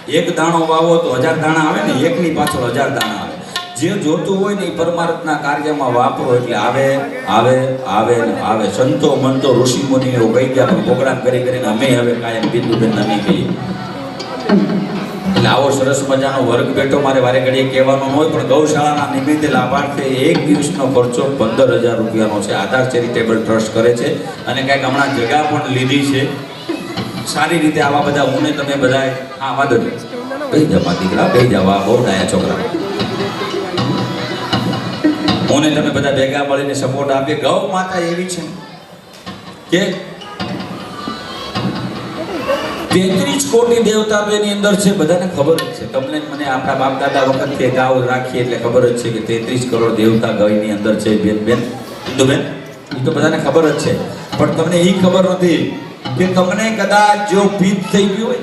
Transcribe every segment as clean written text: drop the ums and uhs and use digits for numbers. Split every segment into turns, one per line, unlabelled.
એક દાણો વાવો તો 1000 દાણા આવે ને, એકની પાછળ 1000 દાણા આવે. જે જોતું હોય ને એ પરમાર્થના કાર્યમાં વાપરો એટલે આવે આવે આવે ને આવે. સંતો મંતો ઋષિ મુનિઓ કહી ગયા પણ પ્રોગ્રામ કરી કરીને અમે હવે કાયમ બિંદુબેન નમી ગઈ. એટલે આવો સરસ મજાનો વર્ગ બેઠો મારે વારે ઘડીએ કહેવાનો ન હોય, પણ ગૌશાળાના નિમિત્તે લાભાર્થે એક દિવસનો ખર્ચો 15000 રૂપિયાનો છે. આધાર ચેરિટેબલ ટ્રસ્ટ કરે છે અને કંઈક હમણાં જગ્યા પણ લીધી છે સારી રીતે. આવા બધા હું ને તમે બધા હા વાંધો નહીં કઈ જવા દીકરા કઈ જવા, બહુ ડાયા છોકરા. હું ને તમે બધા ભેગા મળીને સપોર્ટ આપીએ. ગૌ માતા એવી છે કે 33 કોટી દેવતા તો એની અંદર છે, બધાને ખબર જ છે. તમને મને આપણા બાપ દાદા વખતથી ગાવ રાખીએ એટલે ખબર જ છે કે 33 કરોડ દેવતા ગૌની અંદર છે. બેન બેન એ તો બધાને ખબર જ છે, પણ તમને એ ખબર નથી કે તમને કદાચ જો પિત્ત થઈ ગયું હોય,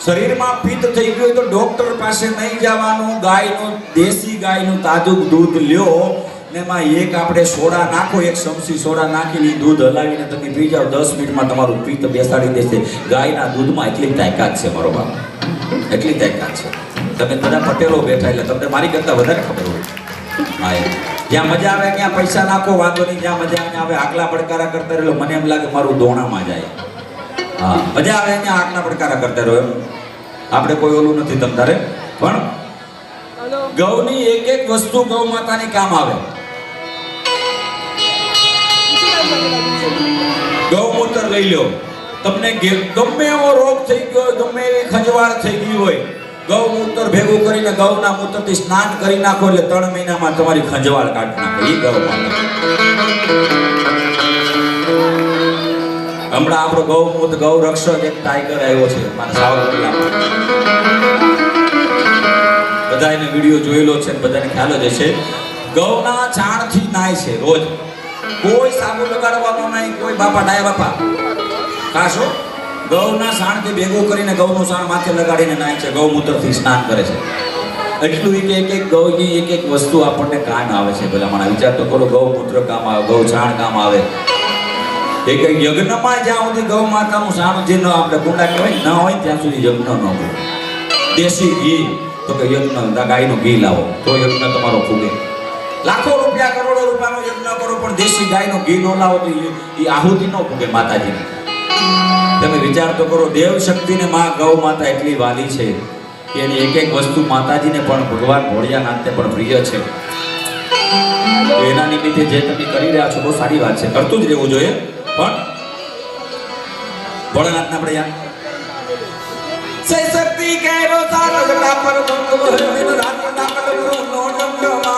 શરીરમાં પિત્ત થઈ ગયું હોય તો ડોક્ટર પાસે નહીં જવાનું. ગાયનું દેશી ગાયનું તાજું દૂધ લ્યો ને એમાં એક આપણે સોડા નાખો, એક ચમચી સોડા નાખીને દૂધ હલાવીને તમે પી જાઓ, 10 મિનિટમાં તમારું પિત્ત બેસાડી દેશે. ગાયના દૂધમાં એટલી તાકાત છે મારો બાપ, એટલી તાકાત છે. તમે બધા પટેલો બેઠા એટલે તમને મારી કરતાં વધારે ખબર હોય. હા જ્યાં મજા આવે ત્યાં પૈસા નાખો વાંધો નહીં, જ્યાં મજા આવે આગલા પડકારા કરતા રહેલો. મને એમ લાગે મારું દોણામાં જાય. હા મજા આવે ત્યાં આગલા પડકારા કરતા રહો, એમ આપણે કોઈ ઓલું નથી તમ તારે. પણ ગૌની એક એક વસ્તુ ગૌ માતાની કામ આવે. ગૌમૂત્ર લઈ લો, તમને ગમે એવો રોગ થઈ ગયો, ગમે એવી ખંજવાળ થઈ ગઈ હોય, ગૌમૂત્ર ભેગું કરીને ગૌના મૂત્રથી સ્નાન કરી નાખો એટલે 3 મહિનામાં તમારી ખંજવાળ કાઢી નાખે. એ ગૌ માતા. હમણાં આપણો ગૌમૂત્ર ગૌ રક્ષક એક ટાઈગર આવ્યો છે મારા સાવરકુંડલામાં. બધા એને વિડીયો જોયેલો છે, બધાને ખ્યાલ જ હશે. ગૌના છાણથી નાય છે રોજ, કોઈ સાબુ લગાડવાનો નહીં, કોઈ બાપા ડાયા બાપા કાશો ગૌના છાણથી ભેગું કરીને ગૌનું છાણ માથે લગાડીને નાય છે, ગૌમૂત્રથી સ્નાન કરે છે. એટલું એક ગૌની એક વસ્તુ આપણને કામ આવે છે. પેલા મને વિચાર તો કરો, ગૌમૂત્ર કામ આવે, ગૌ છાણ કામ આવે. એક યજ્ઞમાં જ્યાં સુધી ગૌ માતાનું છાણ જે ન આપણે કુંડા કહેવાય ન હોય ત્યાં સુધી યજ્ઞ ન હોય. દેશી ઘી તો કે યજ્ઞ ગાયનું ઘી લાવો તો યજ્ઞ તમારો ફૂગે. લાખો રૂપિયા કરોડો રૂપિયાનો યજ્ઞ કરો પણ દેશી ગાયનું ઘી ન લાવો તો એ આહુતિ ન ફૂગે માતાજીને. તમે વિચાર તો કરો, દેવ શક્તિને માં ગૌ માતા એટલી વાલી છે કે એની એક વસ્તુ માતાજીને પણ ભગવાન ભોળિયાનાથને પણ પ્રિય છે. એના નિમિત્તે જે તમે કરી રહ્યા છો બહુ સારી વાત છે, કરતું જ રહેવું જોઈએ. પણ ભોળાનાથને આપણે યાદ સે શક્તિ કેરો સારો જટા પર બંધ વહેલો રાત ના કડરો નો ડમડમા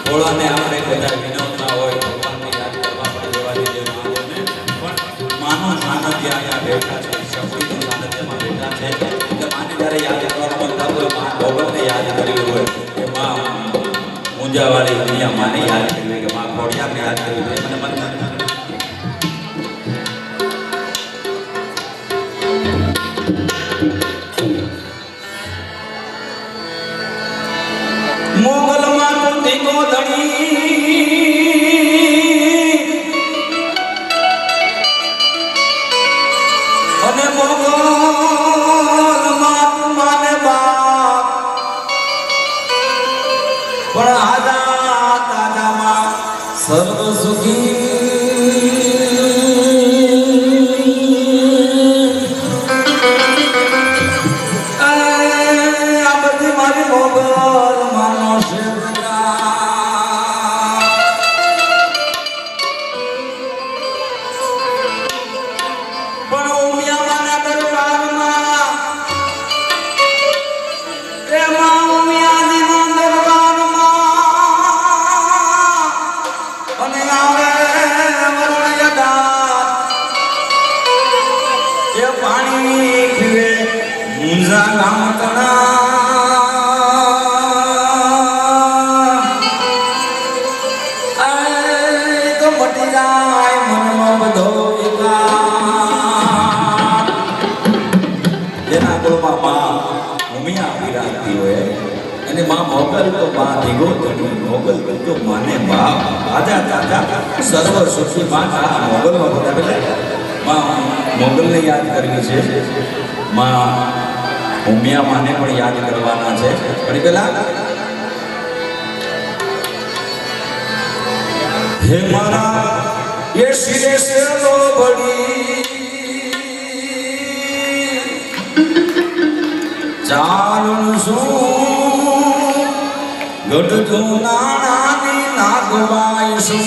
ભોળાને આપણે બધા વિનોદના હોય ભગવાનને યાદ કરવા પડે એવા રીતે મહાદેવને પણ માનો સાનિધ્ય અહીંયા બેઠા છે શક્તિનું સાનિધ્યમાં બેઠા છે એટલે માને જ્યારે યાદ કરવાનું મન થતું હોય મા ભગવાનને યાદ કર્યું હોય કે મા મુંજાવાળી દુનિયા માને યાદ કરવી હોય કે મા ખોડિયારને યાદ કરવી હોય મને મન થાય મોગલ માં તો ધીકો ધણી અને મોગલ માં માને બાપ પણ આજા તાજામાં સર્વ સુખી આ બધી મારી મોગલ પાણી પીવે મુંજા ગામતણા તો મટી જાય મનમાં બધો વિકાર જેના કુળમાં માં ઉમિયા વિરાજતી હોય અને માં મોગલ તો માં ધીગો ધણી મોગલ તો માને બાપ આજા તાજા સર્વ સુખી માં આ મોગલમાં બધા બેઠા માં મોગલને યાદ કરવી છે માં ઉમિયા માને પણ યાદ કરવાના છે પણ પેલા હે મારા ये सिरे से लो बड़ी चारण सो गढ़ जो नानी नागवाय सो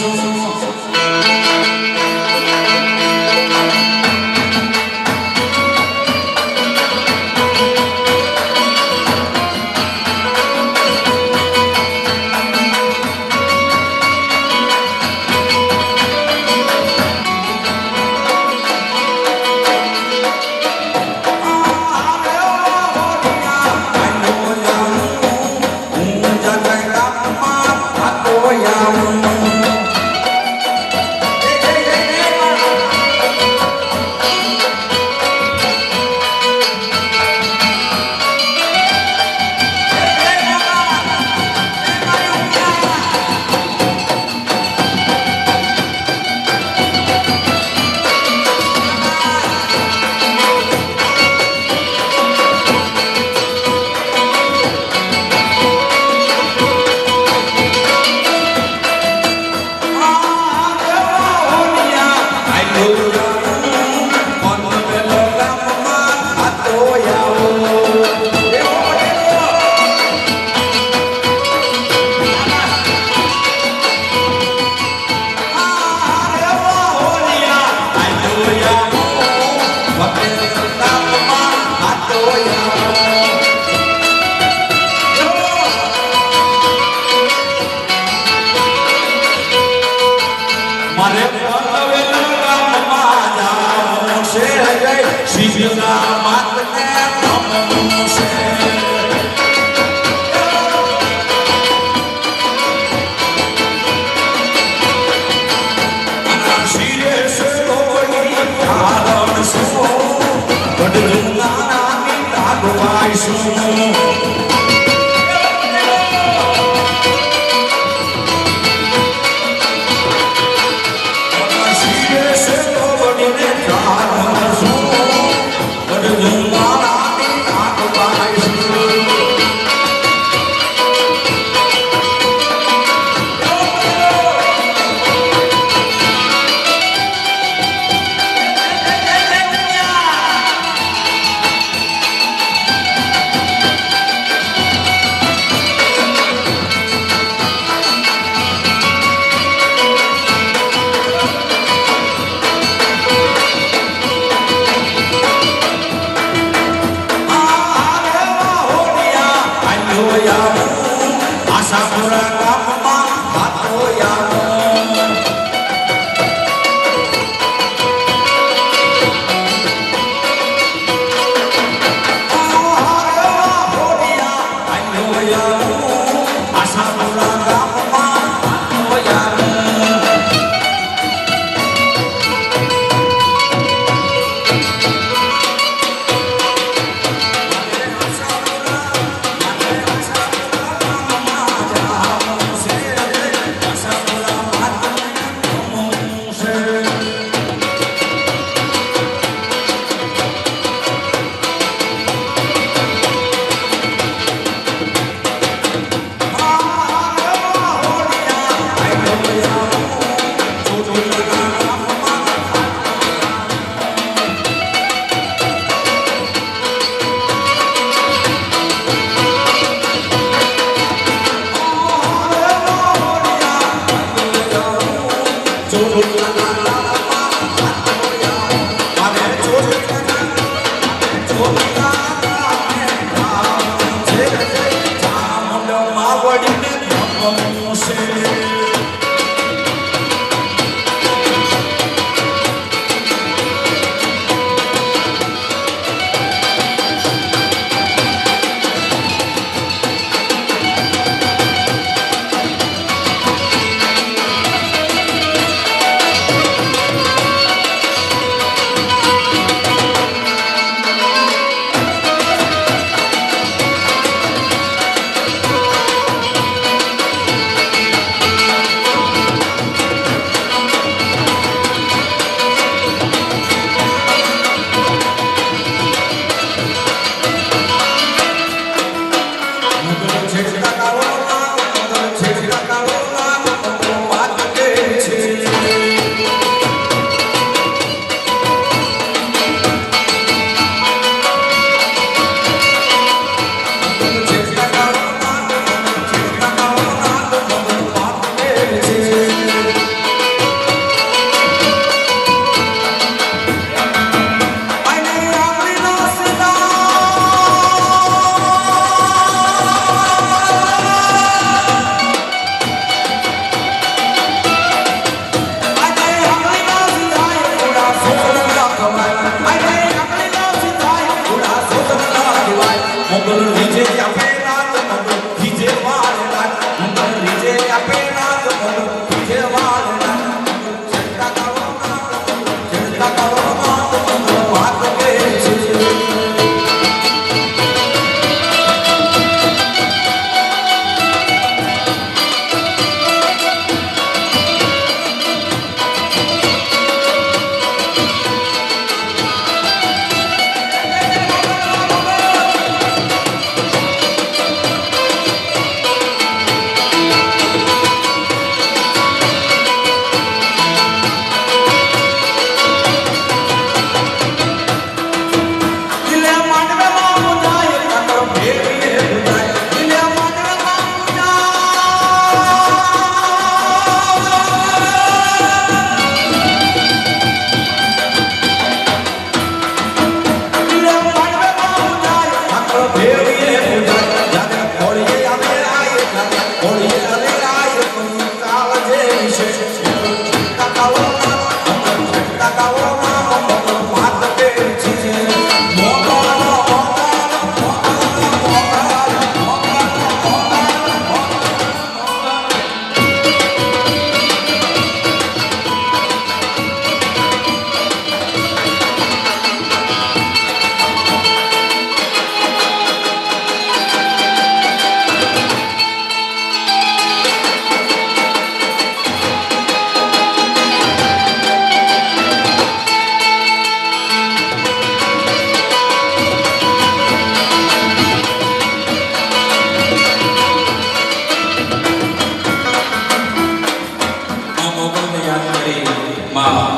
માં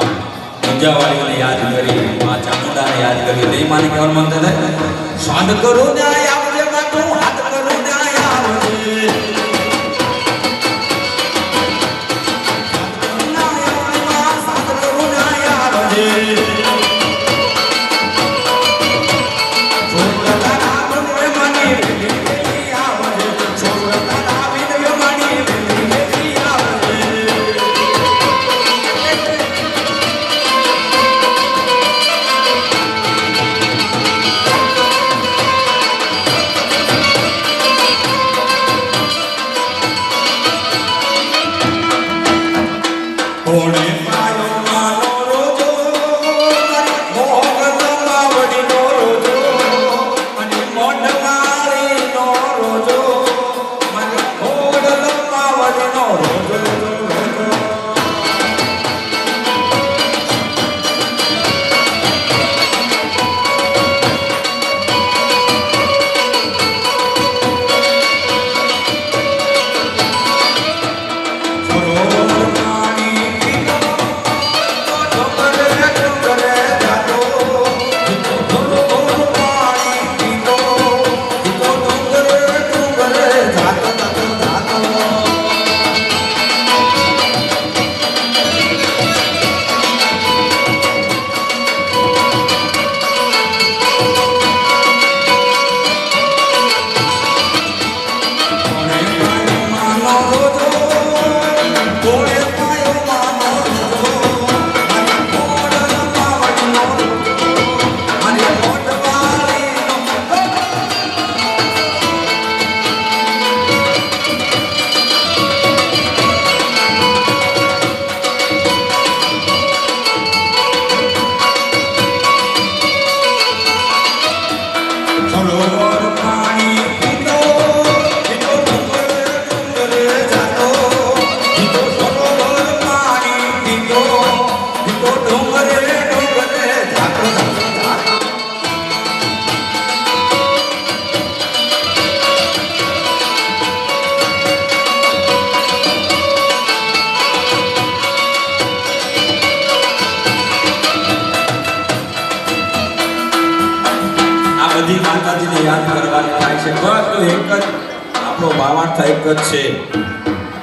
ગુંજાવાળીઓને યાદ કરી, માં ચામુંડાને યાદ કરી, તે માને કહેવાનું મન થાય સાદ કરો ન્યાય આવજે બાટું, હાથ કરો ન્યાય આવજે, સાદ કરો ન્યાય આવજે, કોણે પાયો માનો રોજો, મોહગત માવડીનો રોજો, અને મોઢવાળીનો રોજો, મને ખોડલ માવડીનો રોજો. બધી માતાજીને યાદ કરવાની થાય છે, પરંતુ એક જ આપણો ભાવાર્થ એક જ છે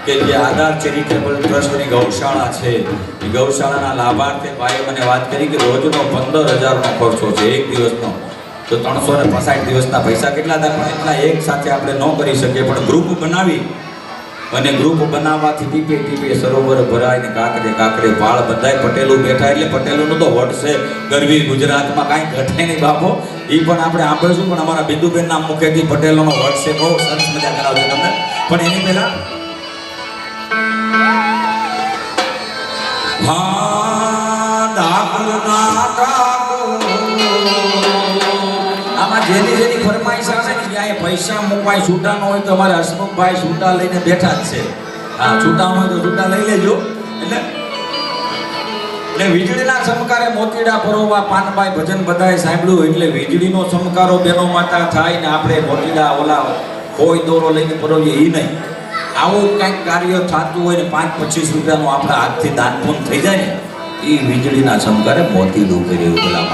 કે જે આધાર ચેરિટેબલ ટ્રસ્ટની ગૌશાળા છે, એ ગૌશાળાના લાભાર્થે ભાઈએ મને વાત કરી કે રોજનો 15,000નો ખર્ચો છે એક દિવસનો, તો 365 દિવસના પૈસા કેટલા થાય, પણ એટલા એક સાથે આપણે ન કરી શકીએ, પણ ગ્રુપ બનાવી અને ગ્રુપ બનાવવાથી ટીપે ટીપે સરોવર ભરાય ને કાંકરે કાંકરે વાળ બધાય પટેલો બેઠા, એટલે પટેલોનું તો વટ છે ગરવી ગુજરાતમાં કાંઈ ઘટે નહીં બાપો, એ પણ આપણે સાંભળશું. પણ અમારા બિંદુબેનના મુખેથી પટેલોનો વટ છે, બહુ સરસ મજા કરાવશે તમને. પણ એની પહેલા આમાં જેની ફરમાઈશ આવે ને ત્યાં પૈસા મૂકવાય છૂટા ન હોય તો અમારે હસમુખભાઈ છૂટા લઈને બેઠા જ છે. હા, છૂટા હોય તો છૂટા લઈ લેજો. એટલે વીજળીના ચમકારે મોતીડા પરોવા પાનભાઈ ભજન બધાએ સાંભળ્યું, એટલે વીજળીનો ચમકારો બેનો માતા થાય ને આપણે મોતીડા ઓલા કોઈ દોરો લઈને પરોવીએ એ નહીં. આવું કંઈક કાર્ય થતું હોય ને 5-25 રૂપિયાનું આપણા હાથથી દાન પૂન થઈ જાય ને, એ વીજળીના ચમકારે મોતીડું કર્યું પેલા.